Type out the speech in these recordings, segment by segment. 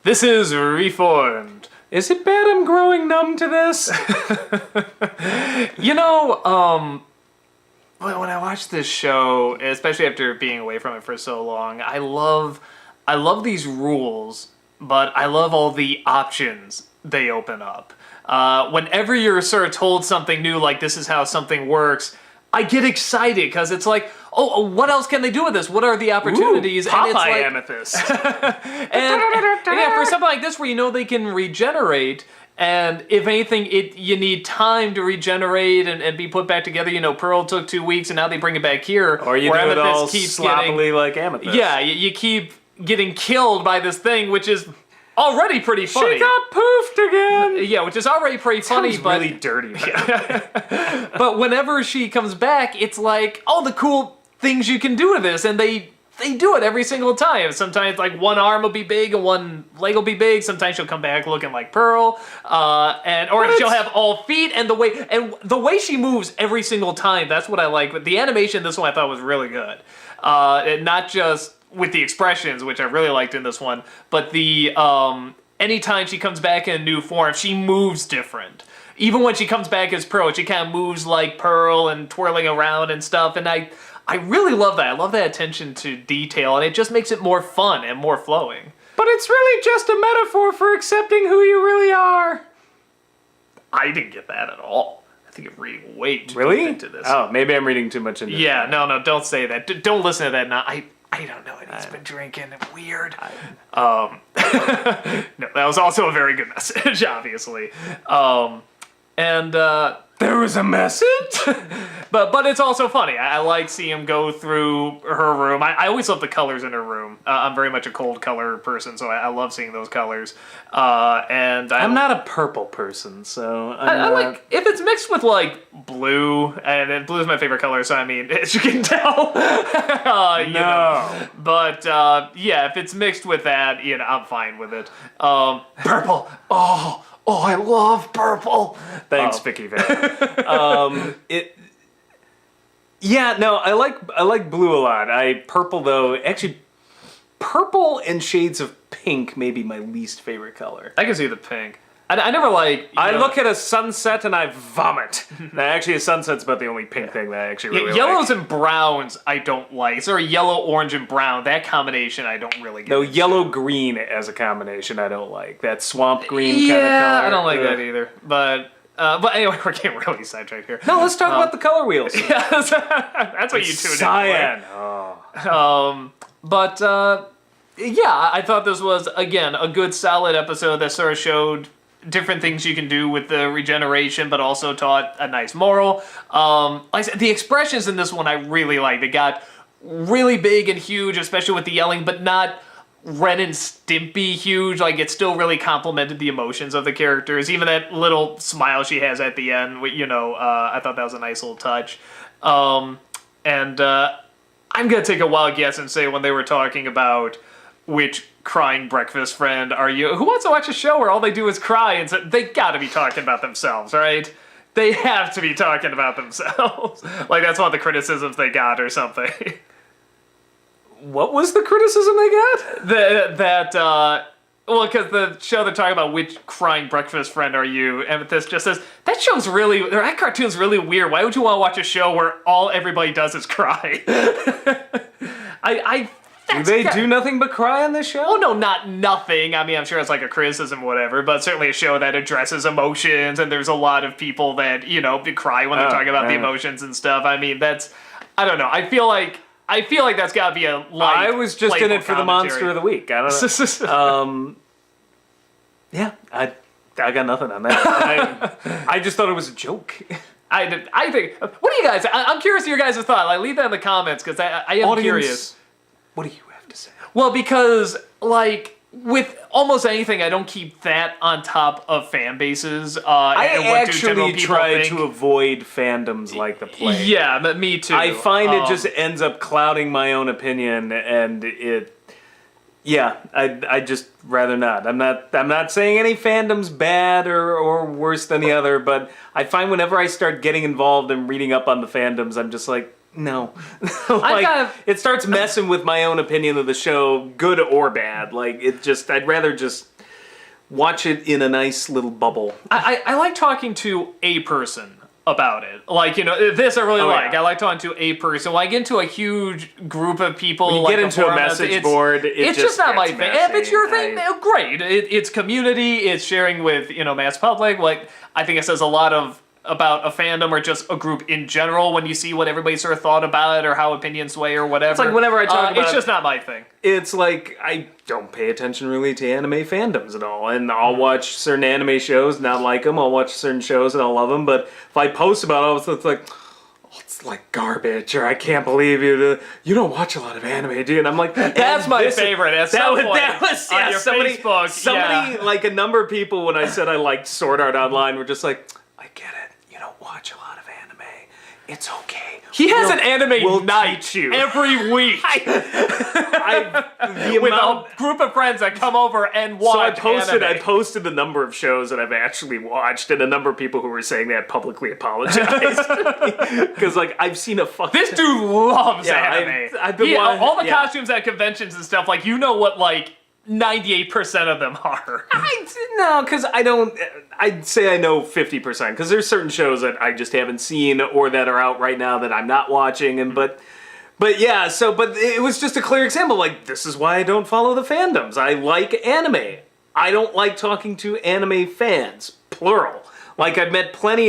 This is Reformed. Is it bad I'm growing numb to this? You know, when I watch this show, especially after being away from it for so long, I love these rules, but I love all the options they open up. Whenever you're sort of told something new, like this is how something works, I get excited because it's like, oh, what else can they do with this? What are the opportunities? Ooh, Popeye and it's like, amethyst. and yeah, for something like this where you know they can regenerate, and if anything, you need time to regenerate and be put back together. You know, Pearl took 2 weeks, and now they bring it back here. Or you do it all sloppily like amethyst. Yeah, you keep getting killed by this thing, which is already pretty funny. She got poofed again. Yeah, which is already pretty funny, Sounds but really dirty. but whenever she comes back, it's like, oh, the cool things you can do with this, and they do it every single time. Sometimes like one arm will be big and one leg will be big. Sometimes she'll come back looking like Pearl, or she'll have all feet. And the way she moves every single time, that's what I like. But the animation, this one I thought was really good. And not just with the expressions, which I really liked in this one, but the anytime she comes back in a new form, she moves different. Even when she comes back as Pearl, she kind of moves like Pearl and twirling around and stuff. And I really love that. I love that attention to detail, and it just makes it more fun and more flowing. But it's really just a metaphor for accepting who you really are. I didn't get that at all. I think you're reading way too Really? deep into this. Oh, maybe I'm reading too much into it. Yeah, no, don't say that. Don't listen to that now. I don't know. He's been drinking. Weird. No, that was also a very good message, obviously. There was a message? But it's also funny. I like seeing him go through her room. I always love the colors in her room. I'm very much a cold color person, so I love seeing those colors. I'm not a purple person, so I like if it's mixed with like blue, and blue is my favorite color. So I mean, as you can tell, you know. But yeah, if it's mixed with that, you know, I'm fine with it. Purple. Oh, I love purple. Thanks, Vicky Van. Yeah, no, I like blue a lot. Purple though, actually, purple and shades of pink may be my least favorite color. I can see the pink. I never like. I look at a sunset and I vomit. Now, actually, a sunset's about the only pink thing that I actually really yellows like. and browns I don't like. Sort of yellow, orange, and brown. That combination I don't really get. No, into. yellow-green as a combination I don't like. That swamp green kind of color. Yeah, I don't like that either. But anyway, we're getting really sidetracked here. No, let's talk about the color wheels. Yeah, that's what you tuned in. Cyan. Yeah, I thought this was, again, a good, solid episode that sort of showed different things you can do with the regeneration, but also taught a nice moral. Like I said, the expressions in this one I really like. They got really big and huge, especially with the yelling, but not Ren and Stimpy huge. Like, it still really complimented the emotions of the characters. Even that little smile she has at the end, you know, I thought that was a nice little touch. I'm going to take a wild guess and say when they were talking about which crying breakfast friend are you? Who wants to watch a show where all they do is cry? And so they got to be talking about themselves, right? They have to be talking about themselves. Like, that's one of the criticisms they got or something. What was the criticism they got? Well, because the show they're talking about, which crying breakfast friend are you? Amethyst just says, that cartoon's really weird. Why would you want to watch a show where all everybody does is cry? Do they do nothing but cry on this show? Oh, no, not nothing. I mean, I'm sure it's like a criticism or whatever, but certainly a show that addresses emotions, and there's a lot of people that, you know, cry when they're talking about the emotions and stuff. I mean, I don't know. I feel like that's got to be a light. I was just in it for the monster of the week. I don't know. Yeah, I got nothing on that. I just thought it was a joke. I think. What do you guys? I'm curious of your guys' thought. Like, leave that in the comments because I am curious. What do you have to say? Well, because like with almost anything, I don't keep that on top of fan bases. I actually try to avoid fandoms like the plague. Yeah, but me too. I find it just ends up clouding my own opinion, and I just rather not. I'm not saying any fandom's bad or worse than the other, but I find whenever I start getting involved and reading up on the fandoms, I'm just like, no. Like, it starts messing with my own opinion of the show, good or bad. Like, I'd rather just watch it in a nice little bubble. I like talking to a person about it. Like, this I really like. Yeah. I like talking to a person. When I get into a huge group of people, when you get into a message board, it's just not my thing. If it's your thing, great. It's community. It's sharing with, mass public. Like, I think it says a lot about a fandom or just a group in general when you see what everybody sort of thought about it or how opinions sway or whatever. It's like whenever I talk about it's just not my thing. It's like I don't pay attention really to anime fandoms at all, and I'll watch certain anime shows and not like them. I'll watch certain shows and I'll love them, but if I post about it, it's like, oh, it's like garbage, or I can't believe you don't watch a lot of anime, do you? And I'm like, that's my favorite. That was on your somebody, Facebook. Somebody, like a number of people, when I said I liked Sword Art Online, were just like, I get it. You don't watch a lot of anime. It's okay. He has an anime night every week. With a group of friends that come over and watch anime. I posted the number of shows that I've actually watched, and a number of people who were saying they had publicly apologized. Because, like, I've seen a fuck. This dude loves anime. I've been all the costumes at conventions and stuff, like, what, like, 98% of them are. No, because I'd say I know 50%, because there's certain shows that I just haven't seen or that are out right now that I'm not watching, and but it was just a clear example, like, this is why I don't follow the fandoms. I like anime. I don't like talking to anime fans, plural. Like, I've met plenty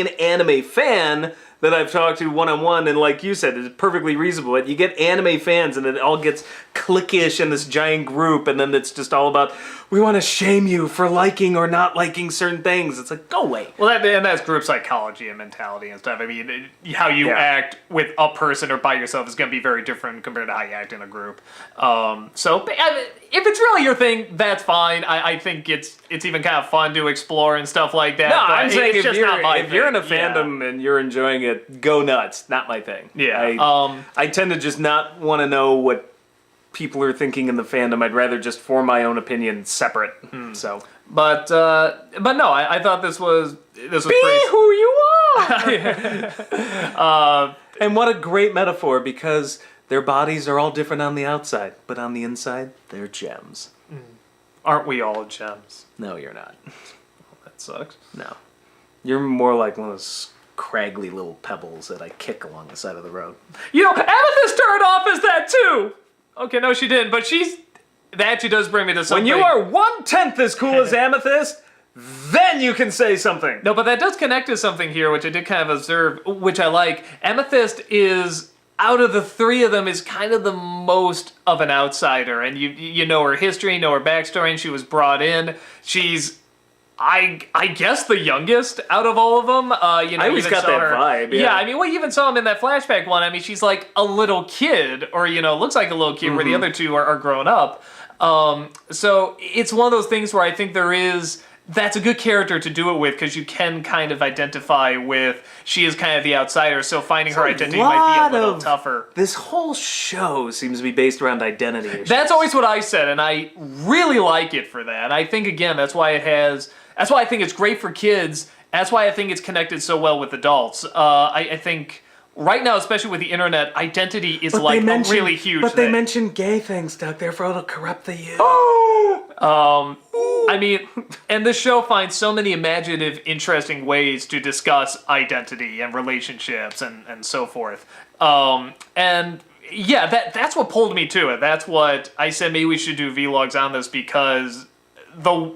an anime fan that I've talked to one-on-one, and like you said, it's perfectly reasonable. But you get anime fans, and it all gets cliquish in this giant group, and then it's just all about, we want to shame you for liking or not liking certain things. It's like, go away. Well, and that's group psychology and mentality and stuff. I mean, how you act with a person or by yourself is going to be very different compared to how you act in a group. So if it's really your thing, that's fine. I think it's even kind of fun to explore and stuff like that. No, I'm saying if you're in a thing. fandom and you're enjoying it, go nuts. Not my thing. Yeah. I tend to just not want to know what people are thinking in the fandom. I'd rather just form my own opinion separate. So, but no, I thought this was be who you are. And what a great metaphor, because their bodies are all different on the outside, but on the inside, they're gems. Aren't we all gems? No, you're not. That sucks. No, you're more like one of those craggly little pebbles that I kick along the side of the road. Amethyst started off as that too. Okay, no, she didn't, but that actually does bring me to something. When you are 1/10 as cool as Amethyst, then you can say something. No, but that does connect to something here, which I did kind of observe, which I like. Amethyst is, out of the three of them, is kind of the most of an outsider, and you know her history, know her backstory, and she was brought in. She's, I guess, the youngest out of all of them. I always got that vibe. Yeah, I mean, we even saw him in that flashback one. I mean, she's like a little kid, or looks like a little kid, where the other two are grown up. So it's one of those things where I think that's a good character to do it with, because you can kind of identify with, she is kind of the outsider, so finding her identity might be a little tougher. This whole show seems to be based around identity issues. That's always what I said, and I really like it for that. I think, again, that's why I think it's great for kids. That's why I think it's connected so well with adults. I think right now, especially with the internet, identity is a really huge thing. But they mention gay things, Doug, therefore it'll corrupt the youth. I mean, and this show finds so many imaginative, interesting ways to discuss identity and relationships and so forth. And yeah, that's what pulled me to it. That's what I said, maybe we should do vlogs on this, because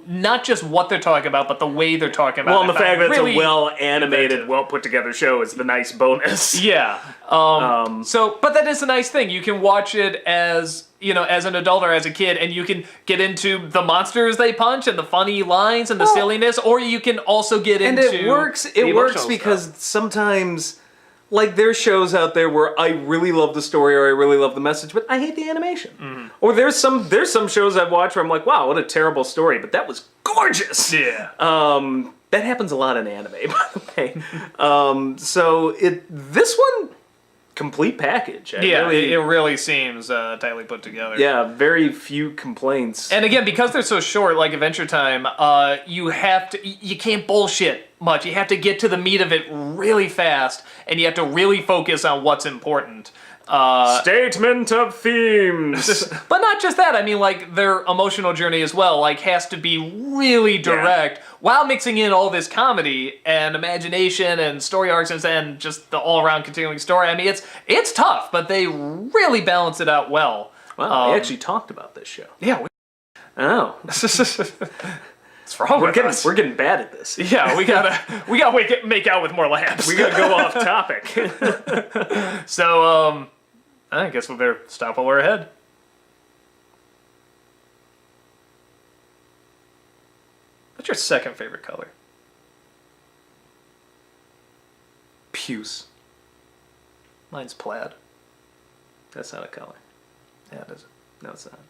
not just what they're talking about, but the way they're talking about it. Well, and the fact that it's a well-animated, well-put-together show is the nice bonus. Yeah. But that is a nice thing. You can watch it as an adult or as a kid, and you can get into the monsters they punch and the funny lines and the silliness, or you can also get into... And it works because sometimes... Like, there's shows out there where I really love the story or I really love the message, but I hate the animation. Mm-hmm. Or there's some shows I've watched where I'm like, wow, what a terrible story, but that was gorgeous! Yeah. That happens a lot in anime, by the way. This one, complete package. It really seems tightly put together. Yeah, very few complaints. And again, because they're so short, like Adventure Time, you can't bullshit much. You have to get to the meat of it really fast, and you have to really focus on what's important. Statement of themes. But not just that. I mean, like, their emotional journey as well, like, has to be really direct while mixing in all this comedy and imagination and story arcs and just the all-around continuing story. I mean, it's tough, but they really balance it out well. Wow, we actually talked about this show. Yeah. Oh. What's wrong with us? We're getting bad at this. Yeah, we gotta make out with more laughs. We gotta go off topic. So, I guess we better stop while we're ahead. What's your second favorite color? Puce. Mine's plaid. That's not a color. Yeah, it is. No, it's not.